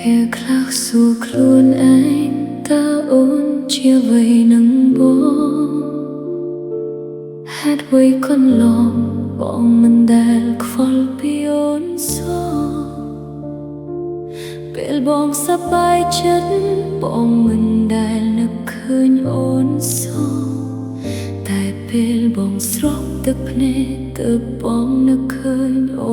ពេលខ្លះសួរខ្លួនឯងតើអូនជាអ្វីនឹងបងហេតុអ្វីកន្លងបងមិនដែលខ្វល់ពីអូនសោះពេលបងសប្បាយចិត្តបងមិនដែលនឹកឃើញអូនសោះតែពេលបងស្រក់ទឹកភ្នែកទើបបងនឹកឃើញអូ